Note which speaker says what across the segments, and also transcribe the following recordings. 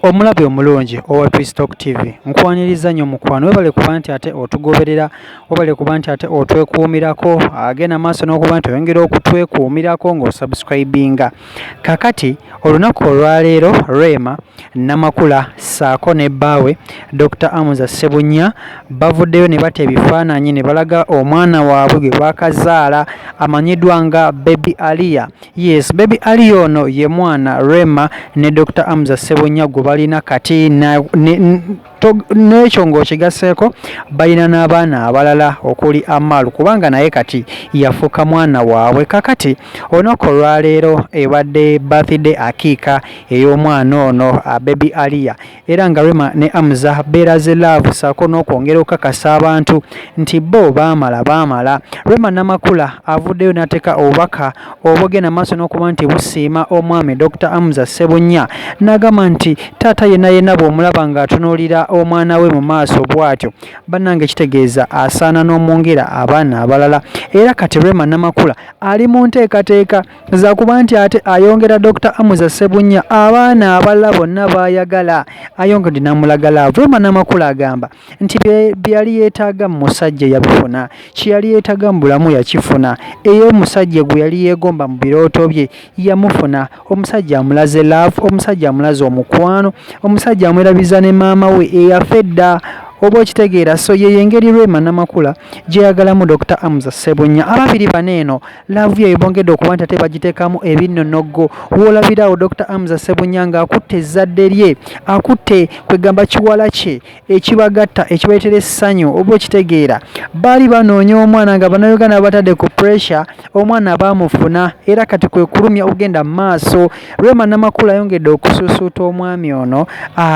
Speaker 1: Omulabe omulungi owa Twistalk TV nkwaniriza nnyo mukwano webale kuba nti ate otugoberera webale kuba nti ate otwekuumirako agenda maaso n'okuba nti oyongera okutwekuumirako ng'osubscribinga. Kakati olunaku olwaleero Rema Namakula ssaako ne bbaawe Dr. Amuza Ssebunya bavuddeyo ne bata ebifaananyi ne balaga omwana waabwe gwe baakazaala amanyiddwa nga Baby Aliyah. Yes, Baby Aliyah ono ye mwana Rema ne Dr. Amuza Ssebunya gwe balina kati n'ekyo ng'okigaseeko balina n'abaana abalala okuli Amalu kubanga naye kati yafuuka mwana waabwe. Kakati olunaku olwaleero ebadde birthday akiika ey'omwana ono Baby Aliyah era nga Rema ne Amuza beeraze love ssaako n'okwongera okukakasa abantu nti bo baamala. Rema Namakula avuddeyo n'ateeka obubaka obugenda maaso n'okuba nti busiima omwami Dr. Amuza Ssebunya n'agamba nti taata yenna bw'omulaba ng'atunuulira omwana we mu maaso bw'atyo bannange kitegeeza asaana n'omwongera abaana abalala. Era kati Rema Namakula ali mu nteekateeka za kuba nti ate ayongera Dr. Amuza Ssebunya abaana abalala bonna baayagala ayongedde n'amulagala. Rema Namakula agamba nti bye yali yeetaaga mu musajja yabifuna, kye yali yeetaaga mu bulamu yakifuna, era omusajja gwe yali yeegomba mu birooto bye yamufuna. Omusajja amulaze love, omusajja amulaze omukwano, omusajja amwerabiza ne maama we eyafedda oba okitegeera. So ye engeri Rema Namakula gye yagalamu Dr. Amuza Ssebunya. Ababiri bano eno laavu ye bongedde okuba nti ate bagiteekamu ebinnonogo. W'olabirawo Dr. Amuza Ssebunya ng'akutte ezzadde lye, akutte kwegamba kiwala kye ekibagatta ekibaletera essanyu oba okitegeera. Baali banoonya omwana nga bannayuganda batadde ku pressure, omwana baamufuna era kati kwe kulumya ogenda mu maaso. Rema Namakula ayongedde okusuusuuta omwami ono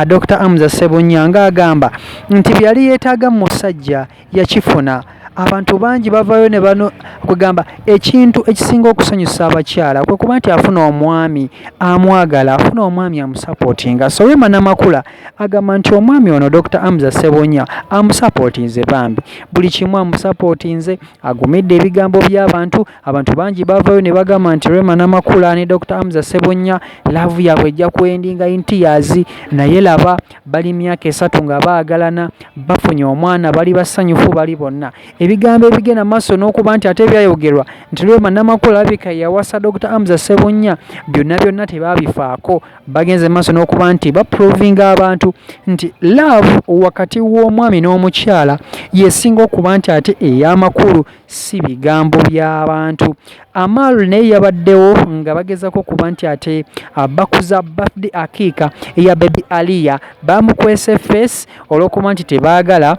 Speaker 1: Dr. Amuza Ssebunya ng'agamba nti bye yali yeetaaga mu musajja yakifuna. Abantu bangi bavaayo ne bano kugamba ekintu ekisinga okusanyusa abakyala kwe kuba nti afuna omwami amwagala, afuna omwami amusapootinga. So Rema Namakula agamba nti omwami ono Dr. Amuza Ssebunya amusapootinze bambi, buli kimu amusapootinze, agumidde ebigambo by'abantu. Abantu bangi bavaayo ne bagamba nti Rema Namakula ne Dr. Amuza Ssebunya laavu yaabwe ejja kwendinga intiyazi, naye laba bali myaka 3 nga baagalana, bafunye omwana, bali basanyufu, bali bonna. Ebigambo ebigenda maaso n'okuba nti ate byayogerwa nti Rema Namakula abika yawasa Dr. Amuza Ssebunya byonna tebaabifaako. Bagenze maaso n'okuba nti baprovinga abantu nti love wakati w'omwami n'omukyala yesinga okuba nti ate ey'amakulu si bigambo by'abantu. Amalu naye yabaddewo nga bagezako kuba nti ate bakuza birthday akiika eya Baby Aliyah, bamukwese face olw'okuba nti tebaagala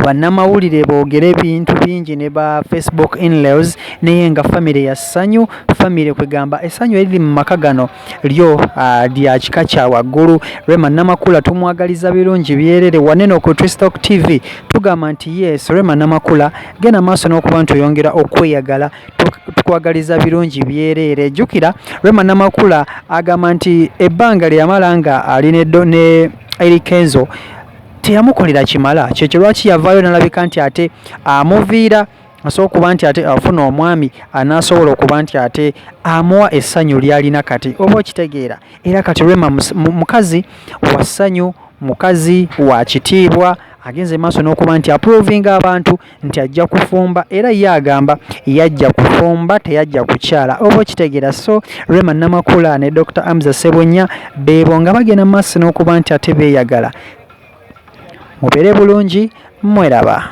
Speaker 1: bannamawulire boogera ebintu bingi ne ba Facebook in-laws, naye nga famire ya ssanyu, famire kwegamba essanyu eriri mu maka gano lyo lya kika kya waggulu. Rema Namakula tumwagaliza birungi byerere wanene ku Twistalk TV tugamba nti yes, Rema Namakula genda maaso n'okuba nti oyongera okweyagala, tukwagaliza birungi byerere. Jjukira Rema Namakula agamba nti ebbanga lye yamala nga ali ne Erikenzo teyamukolera kimala, kyekyo lwaki yavaayo n'alabika nti ate amuviira asobola okuba nti ate afuna omwami anaasobola okuba nti ate amuwa essanyu ly'alina kati oba okitegeera. Era kati Rema mukazi wa ssanyu, mukazi wa kitiibwa, agenze maaso n'okuba nti aprovinga abantu nti ajja kufumba era ye agamba yajja kufumba teyajja kukyala oba okitegeera. So Rema Namakula ne Dr. Amuza Ssebunya beebo nga bagenda maaso n'okuba nti ate beeyagala. Mubeere bulungi, mweraba.